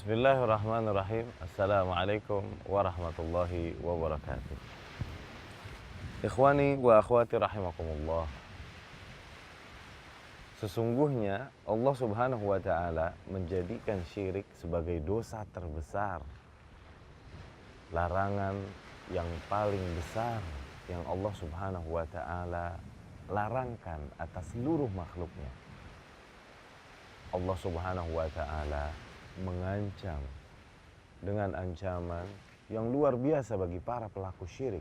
Bismillahirrahmanirrahim. Assalamualaikum warahmatullahi wabarakatuh. Ikhwani wa akhwati rahimakumullah. Sesungguhnya Allah subhanahu wa ta'ala menjadikan syirik sebagai dosa terbesar, larangan yang paling besar yang Allah subhanahu wa ta'ala larangkan atas seluruh makhluknya. Allah subhanahu wa ta'ala mengancam dengan ancaman yang luar biasa bagi para pelaku syirik.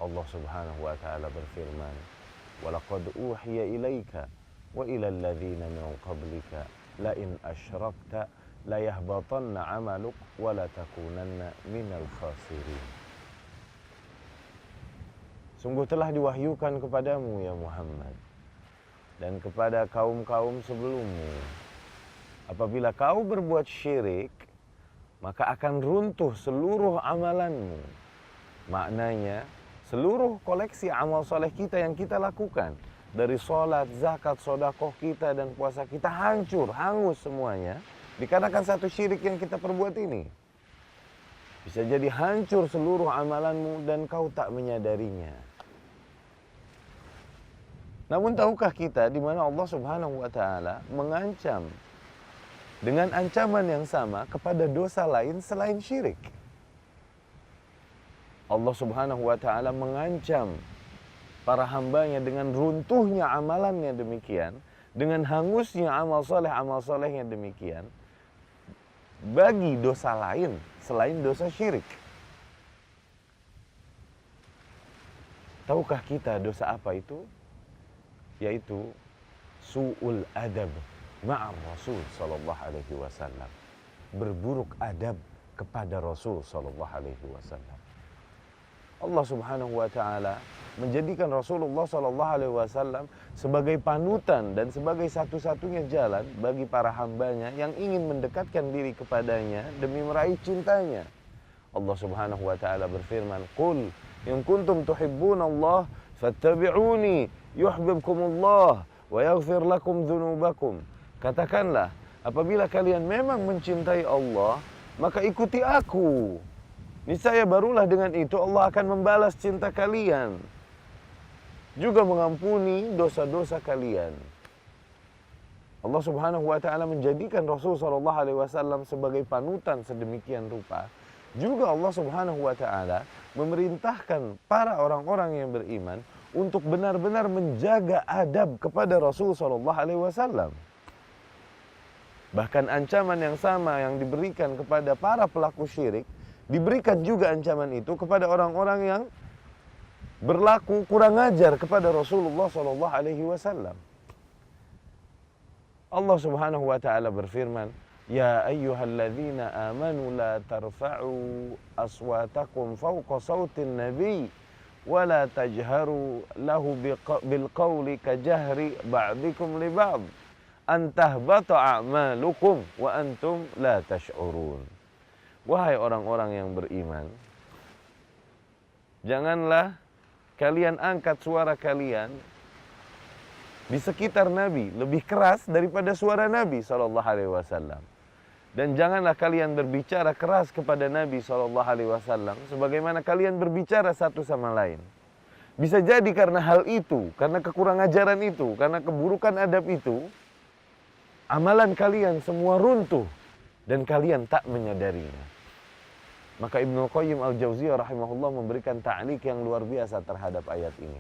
Allah subhanahu wa ta'ala berfirman, وَلَقَدْ أُوحِيَ إِلَيْكَ وَإِلَى الَّذِينَ مِنْ قَبْلِكَ لَإِنْ أَشْرَكْتَ لَيَحْبَطَنَّ عَمَلُكَ وَلَتَكُونَنَّ مِنَ الْخَاسِرِينَ. Sungguh telah diwahyukan kepadamu ya Muhammad dan kepada kaum-kaum sebelummu, apabila kau berbuat syirik, maka akan runtuh seluruh amalanmu. Maknanya, seluruh koleksi amal soleh kita yang kita lakukan, dari sholat, zakat, sodakoh kita, dan puasa kita hancur, hangus semuanya, dikarenakan satu syirik yang kita perbuat ini. Bisa jadi hancur seluruh amalanmu dan kau tak menyadarinya. Namun tahukah kita di mana Allah subhanahu wa ta'ala mengancam dengan ancaman yang sama kepada dosa lain selain syirik? Allah subhanahu wa ta'ala mengancam para hambanya dengan runtuhnya amalannya demikian, dengan hangusnya amal solehnya demikian, bagi dosa lain selain dosa syirik. Tahukah kita dosa apa itu? Yaitu su'ul adab ma'ar Rasul sallallahu alaihi wasallam. Berburuk adab kepada Rasul sallallahu alaihi wasallam. Allah subhanahu wa ta'ala menjadikan Rasulullah sallallahu alaihi wasallam sebagai panutan dan sebagai satu-satunya jalan bagi para hambanya yang ingin mendekatkan diri kepadanya demi meraih cintanya. Allah subhanahu wa ta'ala berfirman, "Qul in kuntum tuhibbunallah fattabi'uni yuhibbukumullah wa yaghfir lakum dzunubakum." Katakanlah, apabila kalian memang mencintai Allah, maka ikuti aku. Niscaya barulah dengan itu Allah akan membalas cinta kalian, juga mengampuni dosa-dosa kalian. Allah subhanahu wa ta'ala menjadikan Rasul sallallahu alaihi wasallam sebagai panutan sedemikian rupa. Juga Allah subhanahu wa ta'ala memerintahkan para orang-orang yang beriman untuk benar-benar menjaga adab kepada Rasul sallallahu alaihi wasallam. Bahkan ancaman yang sama yang diberikan kepada para pelaku syirik, diberikan juga ancaman itu kepada orang-orang yang berlaku kurang ajar kepada Rasulullah sallallahu alaihi wasallam. Allah subhanahu wa ta'ala berfirman, "Ya ayyuhalladzina amanu la tarfa'u aswatakum fawqa sautin nabi wa la tajharu lahu bilqawli kajahri ba'dikum li ba'd an tahbata a'malukum wa antum la tash'urun." Wahai orang-orang yang beriman, janganlah kalian angkat suara kalian di sekitar Nabi lebih keras daripada suara Nabi SAW. Dan janganlah kalian berbicara keras kepada Nabi SAW sebagaimana kalian berbicara satu sama lain. Bisa jadi karena hal itu, karena kekurang ajaran itu, karena keburukan adab itu, amalan kalian semua runtuh dan kalian tak menyadarinya. Maka Ibnu Qayyim Al-Jauziyah rahimahullah memberikan ta'liq yang luar biasa terhadap ayat ini.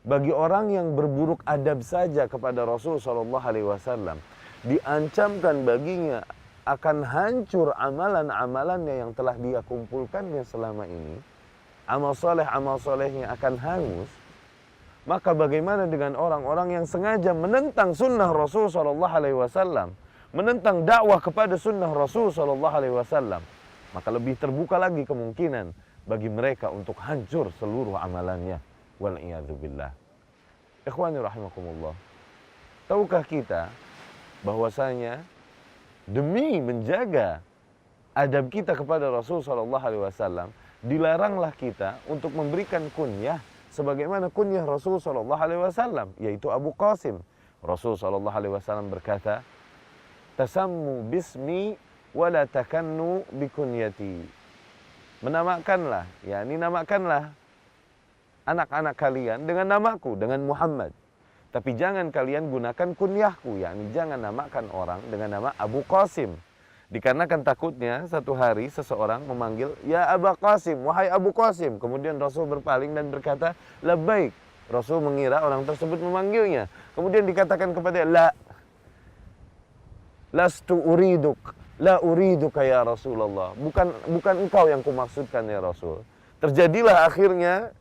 Bagi orang yang berburuk adab saja kepada Rasul sallallahu alaihi wasallam, diancamkan baginya akan hancur amalan-amalannya yang telah dia kumpulkannya selama ini. Amal solehnya akan hangus. Maka bagaimana dengan orang-orang yang sengaja menentang sunnah Rasul sallallahu alaihi wasallam, menentang dakwah kepada sunnah Rasul sallallahu alaihi wasallam? Maka lebih terbuka lagi kemungkinan bagi mereka untuk hancur seluruh amalannya. Wal'iyadzubillah. Ikhwani rahimakumullah. Tahukah kita bahwasanya demi menjaga adab kita kepada Rasul sallallahu alaihi wasallam, dilaranglah kita untuk memberikan kunyah sebagaimana kunyah Rasul sallallahu alaihi wasallam, yaitu Abu Qasim. Rasul sallallahu alaihi wasallam berkata, "Tasammu bismi wala takannu bikunyati. Menamakanlah, yakni namakanlah anak-anak kalian dengan namaku, dengan Muhammad. Tapi jangan kalian gunakan kunyahku, yakni jangan namakan orang dengan nama Abu Qasim. Dikarenakan takutnya satu hari seseorang memanggil, "Ya Abu Qasim, wahai Abu Qasim." Kemudian Rasul berpaling dan berkata, "Labbaik." Rasul mengira orang tersebut memanggilnya. Kemudian dikatakan kepada, "Lastu uriduk, la uriduka ya Rasulullah." Bukan engkau yang kumaksudkan ya Rasul. Terjadilah akhirnya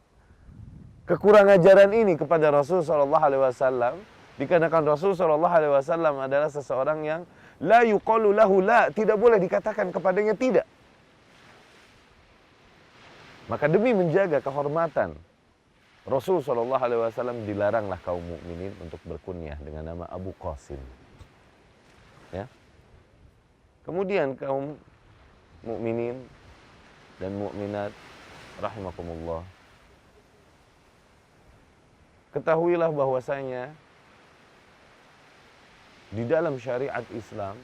kekurangan ajaran ini kepada Rasul sallallahu alaihi wasallam, dikarenakan Rasul sallallahu alaihi wasallam adalah seseorang yang la yuqalu lahu la, tidak boleh dikatakan kepadanya tidak. Maka demi menjaga kehormatan Rasul sallallahu alaihi wasallam, dilaranglah kaum mukminin untuk berkunyah dengan nama Abu Qasim. Ya. Kemudian kaum mukminin dan mukminat rahimakumullah, ketahuilah bahwasanya di dalam syariat Islam,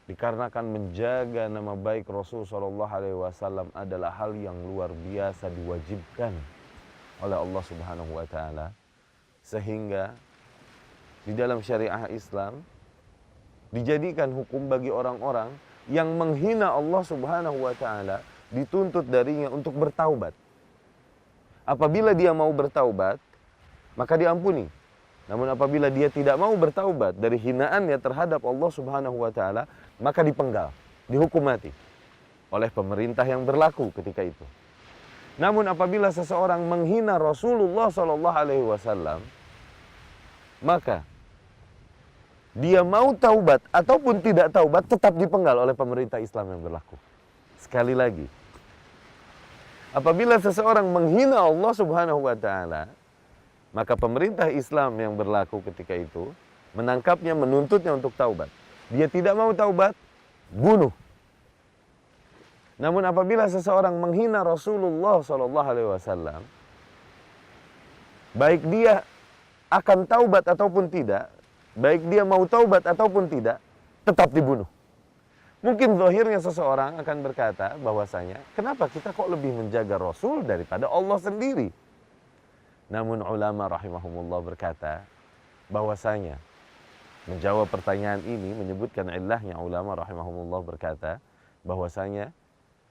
dikarenakan menjaga nama baik Rasul sallallahu alaihi wasallam adalah hal yang luar biasa diwajibkan oleh Allah Subhanahu wa taala, sehingga di dalam syariat Islam dijadikan hukum bagi orang-orang yang menghina Allah Subhanahu wa taala, dituntut darinya untuk bertaubat. Apabila dia mau bertaubat, maka diampuni. Namun apabila dia tidak mau bertaubat dari hinaannya terhadap Allah Subhanahu wa taala, maka dipenggal, dihukum mati oleh pemerintah yang berlaku ketika itu. Namun apabila seseorang menghina Rasulullah sallallahu alaihi wasallam, maka dia mau taubat ataupun tidak taubat tetap dipenggal oleh pemerintah Islam yang berlaku. Sekali lagi, apabila seseorang menghina Allah Subhanahu wa taala, maka pemerintah Islam yang berlaku ketika itu menangkapnya, menuntutnya untuk taubat. Dia tidak mau taubat, bunuh. Namun apabila seseorang menghina Rasulullah sallallahu alaihi wasallam, baik dia akan taubat ataupun tidak, baik dia mau taubat ataupun tidak, tetap dibunuh. Mungkin zahirnya seseorang akan berkata bahwasanya, kenapa kita kok lebih menjaga Rasul daripada Allah sendiri? Namun ulama rahimahumullah berkata bahwasanya, menjawab pertanyaan ini, menyebutkan illahnya, ulama rahimahumullah berkata bahwasanya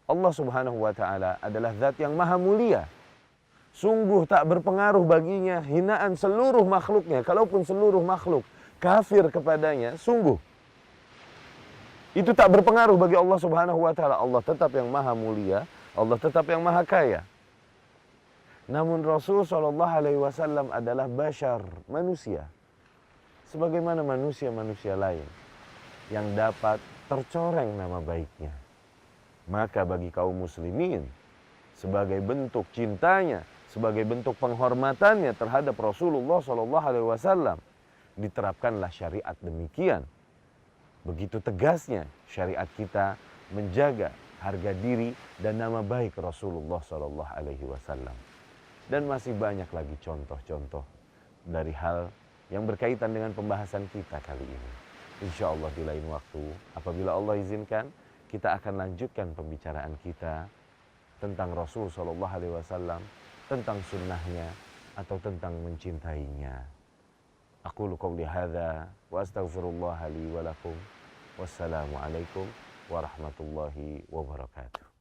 Allah Subhanahu wa taala adalah zat yang maha mulia. Sungguh tak berpengaruh baginya hinaan seluruh makhluknya. Kalaupun seluruh makhluk kafir kepadanya, sungguh itu tak berpengaruh bagi Allah Subhanahu wa taala. Allah tetap yang maha mulia, Allah tetap yang maha kaya. Namun Rasul sallallahu alaihi wasallam adalah bashar, manusia. Sebagaimana manusia-manusia lain yang dapat tercoreng nama baiknya. Maka bagi kaum muslimin, sebagai bentuk cintanya, sebagai bentuk penghormatannya terhadap Rasulullah sallallahu alaihi wasallam, diterapkanlah syariat demikian. Begitu tegasnya syariat kita menjaga harga diri dan nama baik Rasulullah sallallahu alaihi wasallam. Dan masih banyak lagi contoh-contoh dari hal yang berkaitan dengan pembahasan kita kali ini. Insya Allah di lain waktu, apabila Allah izinkan, kita akan lanjutkan pembicaraan kita tentang Rasul sallallahu alaihi wasallam, tentang sunnahnya atau tentang mencintainya. Aqulu qouli hadza wa astaghfirullah li wa lakum. Wassalamualaikum warahmatullahi wabarakatuh.